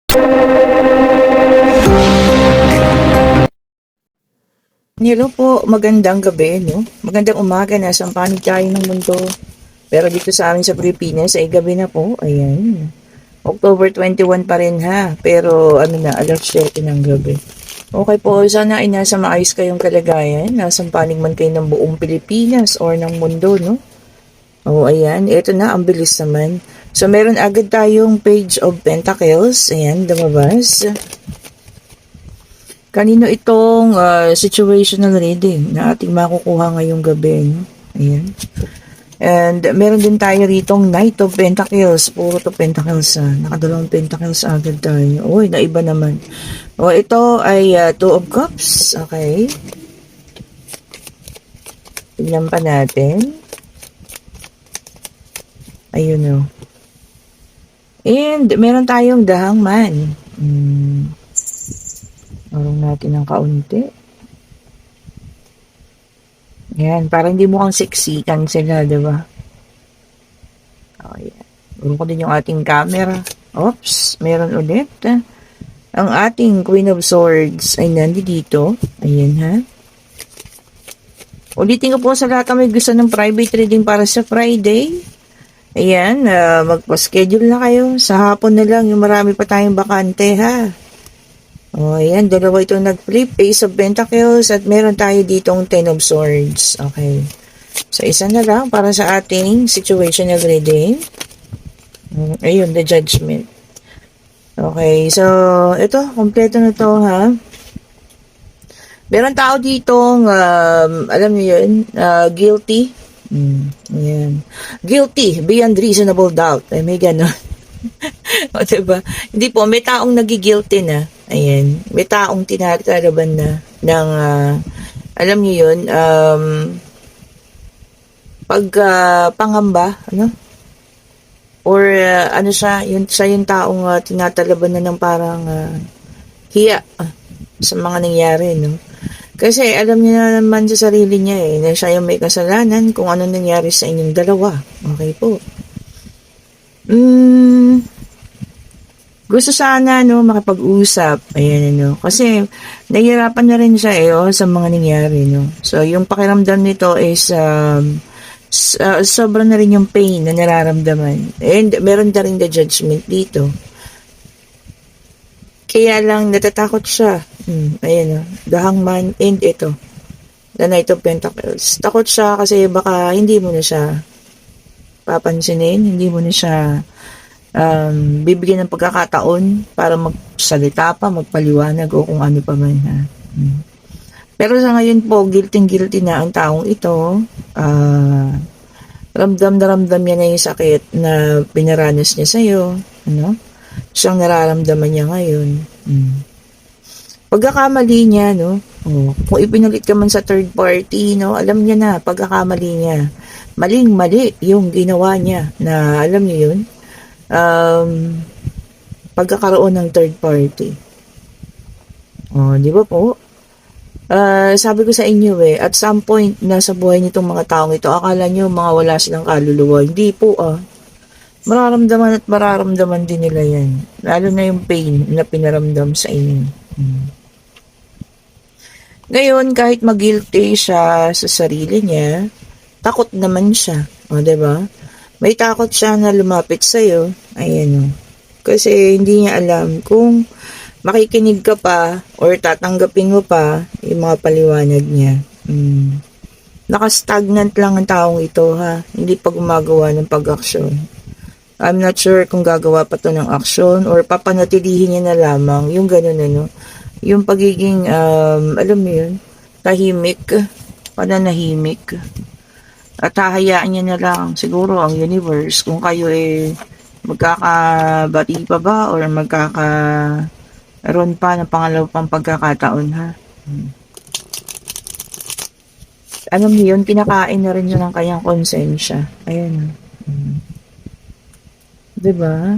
Hello po, magandang gabi, no? Magandang umaga, nasang panig tayo ng mundo. Pero dito sa amin sa Pilipinas ay gabi na po, ayan. October 21 pa rin ha, pero ano na, alas 7 ng gabi. Okay po, sana ay nasa maayos kayong kalagayan, nasang panig man kayo ng buong Pilipinas or ng mundo, no? O ayan, ito na, ang bilis naman. So meron agad tayong Page of Pentacles, ayan, lumabas. Kanino itong situational reading na ating makukuha ngayong gabi, no? Ayan. And meron din tayo ritong Knight of Pentacles. Puro to Pentacles, nakadalawang Pentacles agad tayo. Uy, naiba naman. O, ito ay Two of Cups. Okay. Tignan pa natin. Ayun o. And meron tayong The Hangman. Marong natin ng kaunti. Yan, parang hindi mukhang seksikan sila, diba? O, yan. Urong ko din yung ating camera. Oops, meron ulit. Ang ating Queen of Swords ay nandito. Ayan, ha? Ulitin ko po sa lahat na may gusto ng private reading para sa Friday. Ayan, magpa-schedule na kayo. Sa hapon na lang, yung marami pa tayong bakante, ha? O, ayan, dalawa itong nag-flip, Ace of Pentacles, at meron tayo ditong Ten of Swords. Okay. So, isa na lang para sa ating situational reading. Ayun, the Judgment. Okay, so, ito, kompleto na to, ha? Meron tao ditong, alam niyo yun, guilty. Ayan. Guilty, beyond reasonable doubt. Ay, may gano'n. O, diba? Hindi po, may taong nagigilty na. Ayan. May taong tinataraban na ng, alam niyo yun, pangamba, ano? Or, ano siya, yung taong tinatalaban na ng parang hiya sa mga nangyari, no? Kasi alam niya naman sa sarili niya na siya yung may kasalanan kung ano nangyari sa inyong dalawa. Okay po. Gusto sana makipag-usap. Ayan, kasi nahihirapan na rin siya sa mga nangyari, no. So yung pakiramdam nito is sobra na rin yung pain na nararamdaman. And meron na rin the Judgment dito. Kaya lang natatakot siya. Ayan, the Hangman, and ito, the Knight of Pentacles. Takot siya kasi baka hindi mo na siya papansinin, hindi mo na siya bibigyan ng pagkakataon para magsalita pa, magpaliwanag o kung ano pa man, ha. Pero sa ngayon po, guilty na ang taong ito. Ramdam na ramdam niya na yung sakit na pinaranas niya sa'yo, ano? Siyang nararamdaman niya ngayon. Pagkakamali niya, no? Kung ipinalit ka man sa third party, no? Alam niya na, pagkakamali niya. Maling-mali yung ginawa niya na, alam niyo yun? Pagkakaroon ng third party. Di ba po? Sabi ko sa inyo at some point nasa buhay nitong mga taong ito, akala nyo mga wala silang kaluluwa. Hindi po mararamdaman at mararamdaman din nila yan. Lalo na yung pain na pinaramdam sa inyo. Ngayon, kahit mag-guilty siya sa sarili niya, takot naman siya. Diba? May takot siya na lumapit sa'yo. Ayan. Kasi hindi niya alam kung makikinig ka pa or tatanggapin mo pa yung mga paliwanag niya. Naka-stagnant lang ang taong ito, ha. Hindi pa gumagawa ng pag-aksyon. I'm not sure kung gagawa pa to ng aksyon or papanatilihin niya na lamang yung gano'n, yung pagiging, alam mo yun, tahimik, pananahimik. At hahayaan niya na lang siguro ang universe kung kayo magkakabati pa ba or magkakaroon pa ng pangalawa pang pagkakataon, ha. Alam niyo yun, kinakain na rin niya ng kanyang konsensya. Ayan. Diba?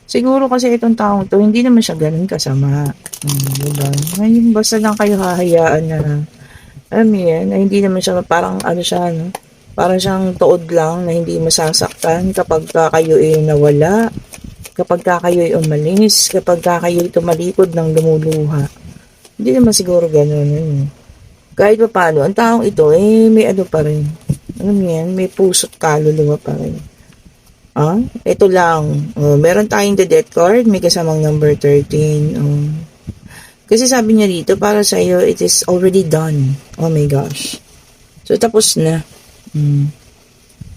Siguro kasi itong taong to, hindi naman siya ganun kasama. Diba? Ngayon, basta lang kayo hahayaan na, alam mo yan, na hindi naman siya parang parang siyang tuod lang na hindi masasaktan kapag kayo nawala. kapag kayo'y umalis, kapag kayo'y tumalikod ng lumuluha. Hindi naman siguro gano'n. Kahit pa paano, ang taong ito, may ano pa rin. Alam mo yan, may puso't kaluluwa pa rin. Ito lang. Meron tayong the death card, may kasamang number 13. Kasi sabi niya dito, para sa iyo, it is already done. Oh my gosh. So, tapos na.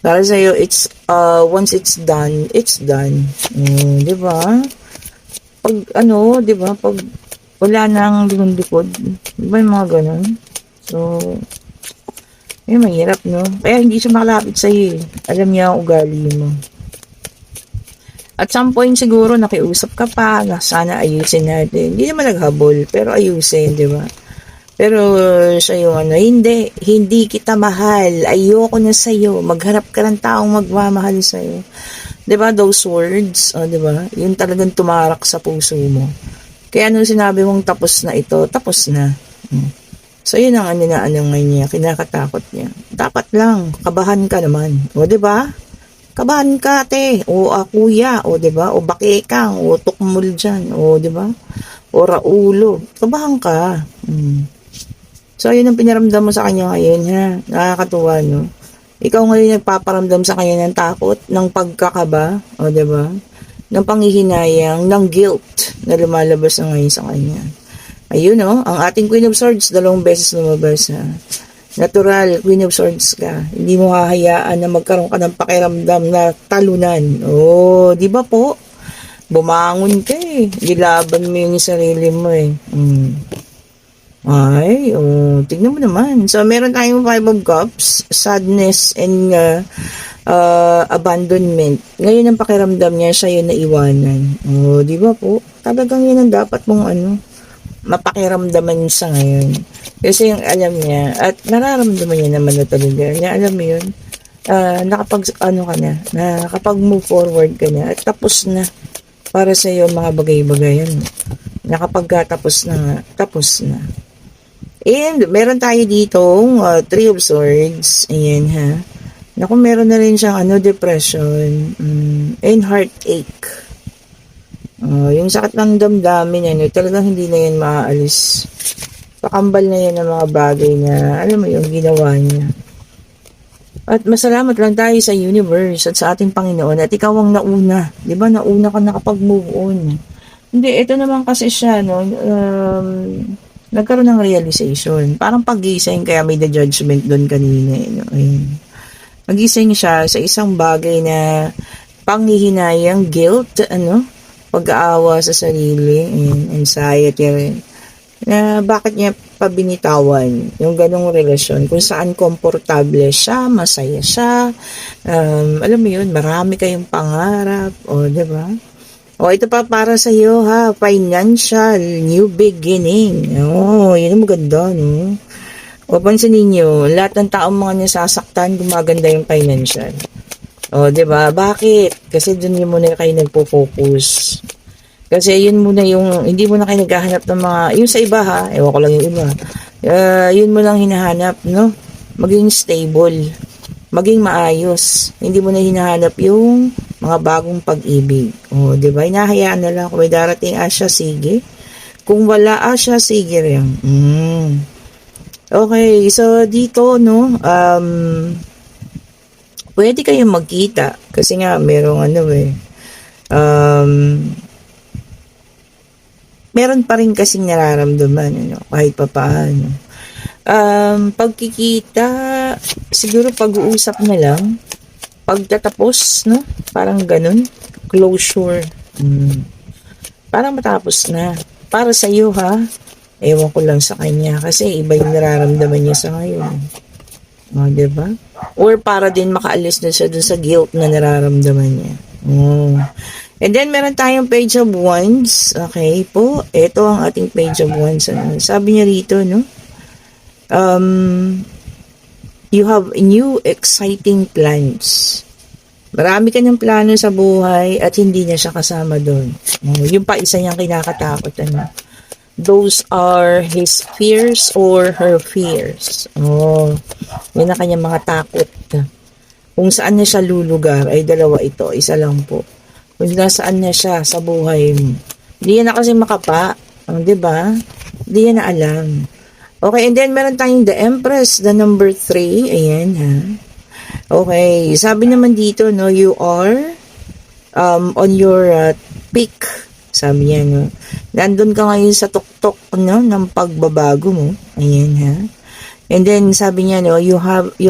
Para sa iyo, it's, once it's done, it's done. Di ba? Pag, di ba? Pag wala nang likod, di ba yung mga ganun? So, mahirap, no? Kaya hindi siya makalapit sa iyo. Alam niya ang ugali mo. At some point siguro nakiusap ka pa na sana ayusin natin. Hindi naman naghabol, pero ayusin, di ba? Pero siya yung hindi kita mahal, ayoko na sa'yo, magharap ka ng taong magmamahal sa'yo. Di ba, those words, di ba? Yun talagang tumarak sa puso mo. Kaya nung sinabi mong tapos na ito, tapos na. So yun ang ngayon niya, kinakatakot niya. Dapat lang, kabahan ka naman. O di ba? Kabahan ka, te. O kuya. O, diba? O bakekang. O tukmul dyan. O, diba? O raulo. Kabahan ka. So, ayun ang pinaramdam mo sa kanya ngayon, ha? Nakakatuwa, no? Ikaw ngayon nagpaparamdam sa kanya ng takot, ng pagkakaba. O, diba? Ng panghihinayang, ng guilt na lumalabas na ngayon sa kanya. Ayun, no? Ang ating Queen of Swords, 2 beses lumabas, ha? Natural, Queen of Swords ka. Hindi mo hahayaan na magkaroon ka ng pakiramdam na talunan. Di ba po? Bumangon ka eh. Gilaban mo yung sarili mo eh. Tignan mo naman. So, meron tayong 5 of Cups, sadness and abandonment. Ngayon ang pakiramdam niya, siya yung naiwanan. Di ba po? Talagang yun ang dapat mong mapakiramdaman sa ngayon. Kasi yung alam niya, at nararamdaman niya naman na talaga, niya alam mo yun, nakapag-move forward ka na, at tapos na para sa iyo mga bagay-bagay yan. Nakapagkatapos na, tapos na. And, meron tayo ditong 3 of Swords, ayan ha. Naku, meron na rin siyang depression, and heartache. Yung sakit ng damdamin niya, talagang hindi na yan maaalis. Pakambal na yan ng mga bagay na, alam mo yung ginawa niya. At masalamat lang tayo sa universe at sa ating Panginoon at ikaw ang nauna. Di ba? Nauna ka nakapag-move on. Hindi, ito naman kasi siya, nagkaroon ng realization. Parang pag-gising, kaya may the judgment doon kanina. Mag-gising siya sa isang bagay na panghihinayang, guilt, pag-aawa sa sarili, anxiety rin. Na bakit niya pabinitawan yung ganong relasyon, kung saan komportable siya, masaya siya, alam mo yun, marami kayong pangarap, diba? Ito pa para sa iyo ha, financial, new beginning. Yun ang maganda, no? Pansinin niyo, lahat ng taong mga nasasaktan, gumaganda yung financial. Diba? Bakit? Kasi dun yun muna kayo nagpo-focus. Kasi yun muna yung, hindi mo na kayo naghahanap ng mga, yung sa iba ha, ewan ko lang yung iba. Yun mo lang hinahanap, no? Maging stable. Maging maayos. Hindi mo na hinahanap yung mga bagong pag-ibig. Diba? Hinahayaan na lang kung may darating asya, sige. Kung wala asya, sige rin. Okay, so dito, no, pwede kayong magkita kasi nga merong meron pa rin kasing nararamdaman kahit pa paano. Pagkikita, siguro pag-uusap na lang, pagtatapos, no? Parang ganun, closure. Parang matapos na. Para sa iyo ha, ewan ko lang sa kanya kasi iba yung nararamdaman niya sa ngayon. Diba? Or para din makaalis na siya dun sa guilt na nararamdaman niya. And then, meron tayong Page of Wands. Okay po. Ito ang ating Page of Wands. Sabi niya rito, no? You have new exciting plans. Marami ka ng plano sa buhay at hindi niya siya kasama doon. Yung pa isa niyang kinakatakot. Those are his fears or her fears. Yun ang kanyang mga takot. Kung saan niya siya lulugar ay dalawa ito. Isa lang po. Kung nasaan na siya sa buhay mo. Hindi yan na kasi makapa. Di ba? Hindi yan na alam. Okay, and then meron tayong the Empress, the number 3. Ayan, ha. Okay, sabi naman dito, no, you are on your peak. Sabi niya, no. Nandun ka ngayon sa tuktok, no, ng pagbabago mo. Ayan, ha. And then, sabi niya, no, you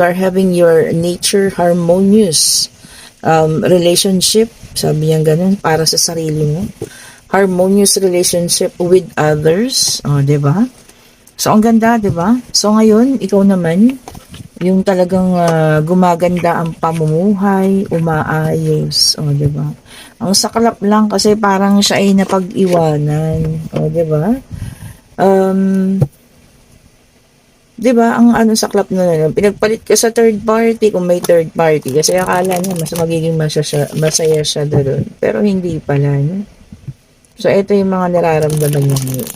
are having your nature harmonious relationship. Sabi niya ganun, para sa sarili mo. Harmonious relationship with others. O, diba? So, ang ganda, diba? So, ngayon, ikaw naman, yung talagang gumaganda ang pamumuhay, umaayos. O, diba? Ang saklap lang kasi parang siya ay napag-iwanan. O, diba? Diba, ang saklap na pinagpalit ka sa third party kung may third party. Kasi akala niya mas magiging masaya siya doon. Pero hindi pala, no? So, ito yung mga nararamdaman niya ngayon.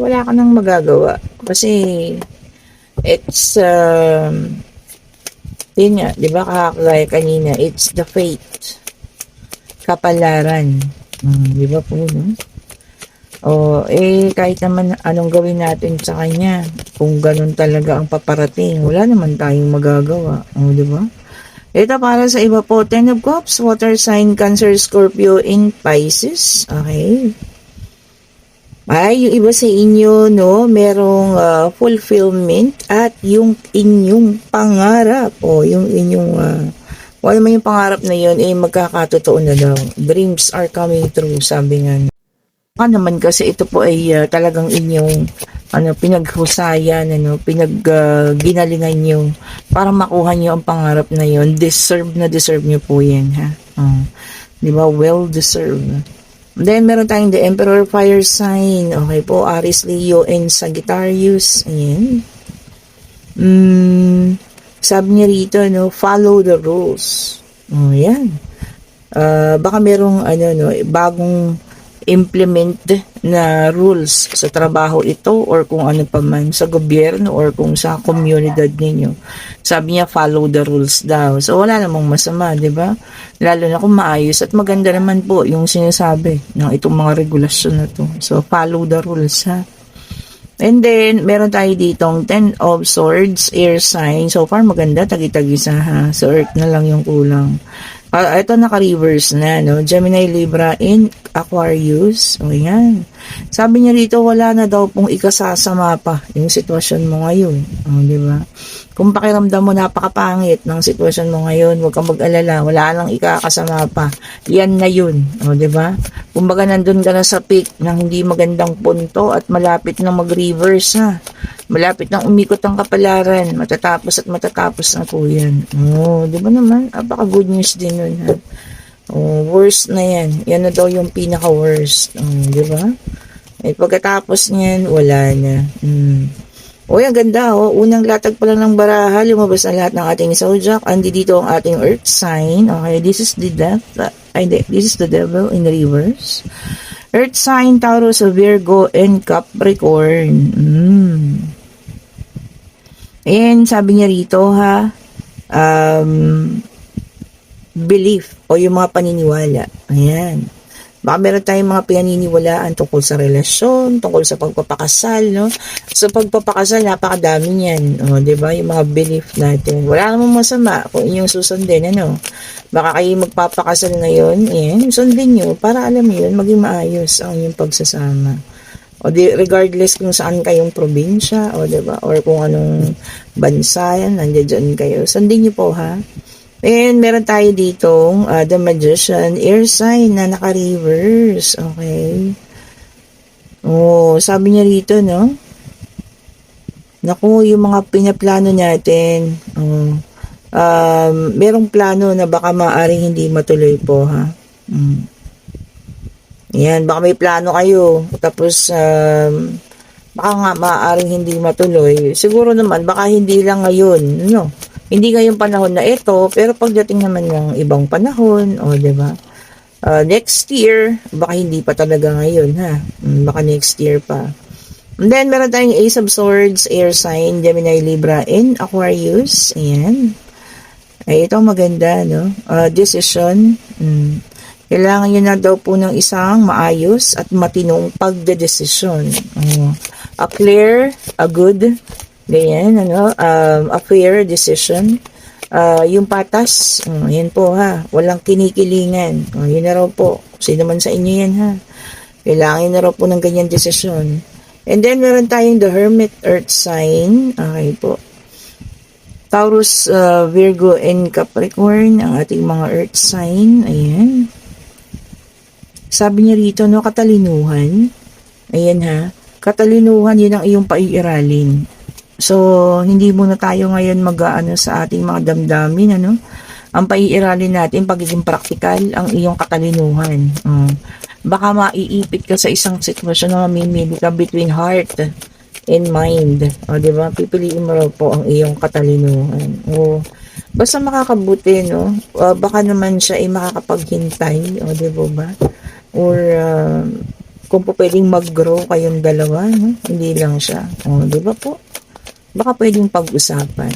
Wala ka nang magagawa. Kasi, it's, yun nga, di ba, kakakagaya kanina, it's the fate. Kapalaran. Di ba po, no? Kahit naman anong gawin natin sa kanya, kung ganun talaga ang paparating, wala naman tayong magagawa. Di ba? Ito para sa iba po, Ten of Cups, water sign, Cancer, Scorpio, in Pisces. Okay. Yung iba sa inyo, no, merong fulfillment at yung inyong pangarap o yung inyong wala man yung pangarap na yun, magkakatotoo na daw. Dreams are coming true, sabi nga. Naman kasi ito po ay talagang inyong pinaghusayan, ginalingan nyo para makuha nyo ang pangarap na yon. Deserve nyo po yan, ha. Di ba? Well deserved. Then meron tayong the Emperor fire sign. Okay po, Aries, Leo, and Sagittarius. Ayan. Sabi niya rito, no, follow the rules. Ayan. Baka merong bagong implement na rules sa trabaho ito or kung ano pa man sa gobyerno or kung sa komunidad ninyo. Sabi niya, follow the rules daw. So, wala namang masama, di ba? Lalo na kung maayos at maganda naman po yung sinasabi ng itong mga regulasyon na to. So, follow the rules, ha? And then, meron tayo ditong Ten of Swords, air sign. So far, maganda, tagi-tagisa, ha? So, Earth na lang yung kulang. Ito naka-reverse na, no? Gemini, Libra, in Aquarius. O yan. Sabi niya dito, wala na daw pong ikasasama pa yung sitwasyon mo ngayon. O, di ba? Kung pakiramdam mo napakapangit ng sitwasyon mo ngayon, huwag kang mag-alala, wala lang ikakasama pa. Yan na yun. O, di ba? Kumbaga nandun ka na sa peak ng hindi magandang punto at malapit na mag-reverse, ha? Malapit nang umikot ang kapalaran. Matatapos na po yan. Di ba naman? Apaka-good news din nun, ha? Worst na yan. Yan na daw yung pinaka-worst. Di ba? Pagkatapos niyan, wala na. Ang ganda, Unang latag pa lang ng baraha, lumabas na lahat ng ating zodiac. Andi dito ang ating earth sign. Okay, this is the death. This is the devil in reverse. Earth sign, Taurus, Virgo, and Capricorn. And sabi niya rito, ha, belief o yung mga paniniwala. Ayan. Baka meron tayong mga pinaniniwalaan tungkol sa relasyon, tungkol sa pagpapakasal, no? Sa pagpapakasal, napakadami niyan. Diba? Yung mga belief natin. Wala namang masama kung inyong susundin, Baka kayo magpapakasal ngayon, sundin nyo para alam nyo yun, maging maayos ang inyong pagsasama. Regardless kung saan kayong probinsya, diba? Or kung anong bansa yan, nandiyan kayo. Sundin nyo po, ha? And meron tayo ditong the Magician, air sign na naka-reverse. Okay. Sabi niya rito, no? Naku, yung mga pinaplano natin, merong plano na baka maaaring hindi matuloy po, ha? Yan, baka may plano kayo. Tapos, baka nga maaaring hindi matuloy. Siguro naman, baka hindi lang ngayon, no? Hindi ngayong panahon na ito, pero pagdating naman ng ibang panahon, diba? Next year, baka hindi pa talaga ngayon, ha? Baka next year pa. And then, meron tayong Ace of Swords, air sign, Gemini, Libra, and Aquarius. Ayan. Ay, ito maganda, no? Decision. Kailangan nyo na daw po ng isang maayos at matinong pagdedesisyon. A clear, a good, ganyan, ano? A fair decision. Yung patas, yan po ha. Walang kinikilingan. Yun na raw po. Sino man sa inyo yan ha. Kailangan na raw po ng ganyan desisyon. And then, meron tayong the Hermit Earth sign. Okay po. Taurus, Virgo, and Capricorn, ang ating mga Earth sign. Ayan. Sabi niya rito, no, katalinuhan. Ayan ha. Katalinuhan, yun ang iyong paiiralin. So, hindi muna tayo ngayon mag-ano sa ating mga damdamin, ano. Ang paiiralin natin, pagiging praktikal, ang iyong katalinuhan. Baka maiipit ka sa isang sitwasyon na mamimili ka between heart and mind. Diba? Pipiliin mo raw po ang iyong katalinuhan. Basta makakabuti, no? Baka naman siya ay makakapaghintay. Diba ba? Or kung po pwedeng mag-grow kayong dalawa, no? Hindi lang siya. Diba po? Baka pwedeng pag-usapan.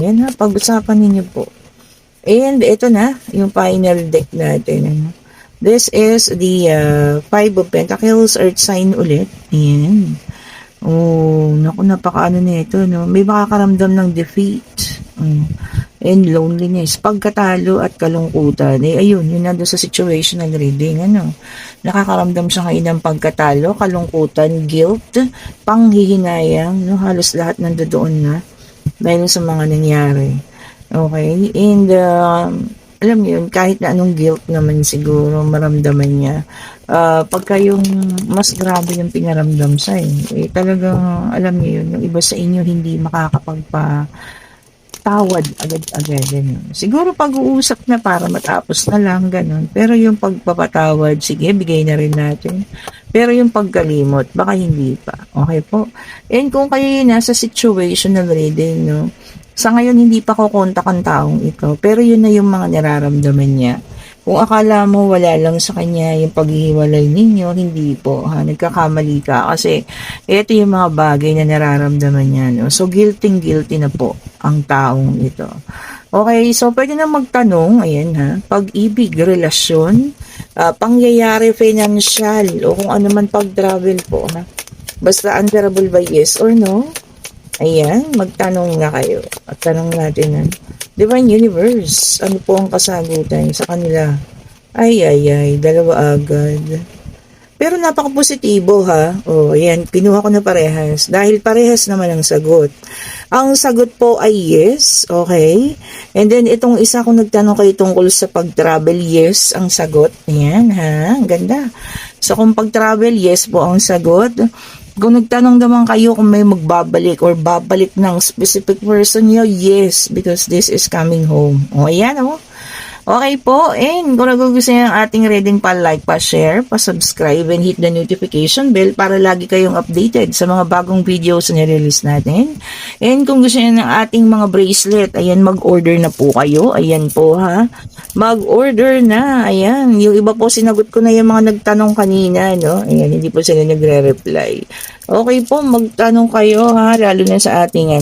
Yan ha, pag-usapan ninyo po. And ito na, yung final deck natin. Ano? This is the Five of Pentacles, Earth sign ulit. Ayan. Naku, napakaano na ito, no? May makakaramdam ng defeat. And loneliness. Pagkatalo at kalungkutan. Ayun, yun nandun sa situational reading, ano? Nakakaramdam siya ngayon ng pagkatalo, kalungkutan, guilt, panghihinayang, no? Halos lahat nandoon na dahil sa mga nangyari. Okay? And, alam niyo yun, kahit na anong guilt naman siguro maramdaman niya, pagka yung mas grabe yung pinaramdam sa talagang, alam niyo yun, yung iba sa inyo hindi makakapagpatawad agad-agad, ganun. Siguro pag-uusap na para matapos na lang, ganun. Pero yung pagpapatawad, sige, bigay na rin natin. Pero yung pagkalimot, baka hindi pa. Okay po? And kung kayo yun nasa situational reading, no, sa ngayon, hindi pa ko kontak ang taong ito. Pero yun na yung mga nararamdaman niya. Kung akala mo wala lang sa kanya yung paghihiwalay ninyo, hindi po. Nagkakamali ka. Kasi ito yung mga bagay na nararamdaman niya. No? So, guilty na po ang taong ito. Okay, so pwede na magtanong. Ayan ha. Pag-ibig, relasyon, pangyayari, financial, o kung ano man pag-travel po. Ha? Basta answerable by yes or no. Ayan, magtanong na kayo. At tanong natin, Divine Universe, ano po ang kasagutan sa kanila? Ay, dalawa agad. Pero napaka-positibo ha. Ayan, pinuha ko na parehas. Dahil parehas naman ang sagot. Ang sagot po ay yes, okay? And then, itong isa kong nagtanong kayo tungkol sa pag-travel, yes, ang sagot. Ayan ha, ang ganda. So, kung pag-travel, yes po ang sagot. Kung nagtanong naman kayo kung may magbabalik or babalik ng specific person nyo, yes, because this is coming home. Ayan, Okay po, and kung nagugustuhan ng ating reading, pa-like, pa-share, pa-subscribe, and hit the notification bell para lagi kayong updated sa mga bagong videos na nirelease natin. And kung gusto niyo ng ating mga bracelet, ayan, mag-order na po kayo. Ayan po ha, mag-order na. Ayan, yung iba po sinagot ko na yung mga nagtanong kanina, no? Ayan, hindi po sila nagre-reply. Okay po, magtanong kayo ha, lalo na sa ating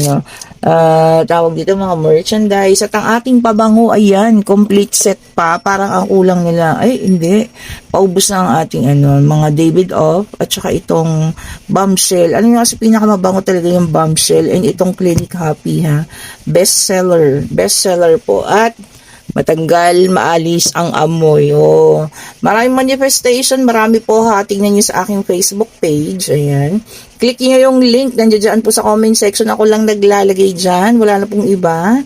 tawag dito mga merchandise. At ang ating pabango, ayan, complete set pa. Parang ang kulang nila, ay hindi, paubos na ang ating mga David Off at saka itong bombshell. Ano yung kasi pinakamabango talaga yung bombshell and itong Clinic Happy ha. Bestseller po at matanggal, maalis ang amoy. Maraming manifestation, marami po ha. Tingnan nyo sa aking Facebook page. Ayan. Click nyo yung link. Nandiyan dyan po sa comment section. Ako lang naglalagay dyan. Wala na pong iba.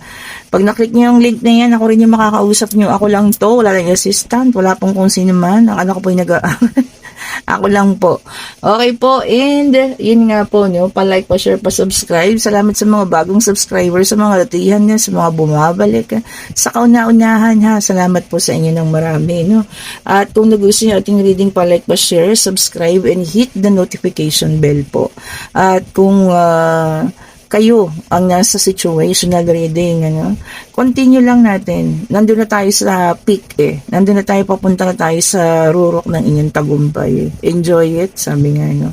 Pag naklik nyo yung link na yan, ako rin yung makakausap nyo. Ako lang to. Wala lang assistant. Wala pong kung sino man. Ang anak ko po yung ako lang po. Okay po. And yun nga po, no? Pa-like, pa-share, pa-subscribe. Salamat sa mga bagong subscribers, sa mga latihan niya, sa mga bumabalik. Sa kauna-unahan ha. Salamat po sa inyo ng marami, no? At kung nagustuhan niyo ating reading, pa-like, pa-share, subscribe, and hit the notification bell po. At kung kayo ang nasa situational reading, ano. Continue lang natin. Nandun na tayo sa peak eh. Nandun na tayo, papunta na tayo sa rurok ng inyong tagumpay. Enjoy it, sabi nga, no.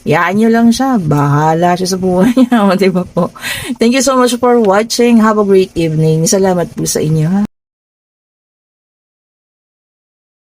Yaan nyo lang siya. Bahala siya sa buhay niya. Diba po? Thank you so much for watching. Have a great evening. Salamat po sa inyo, ha.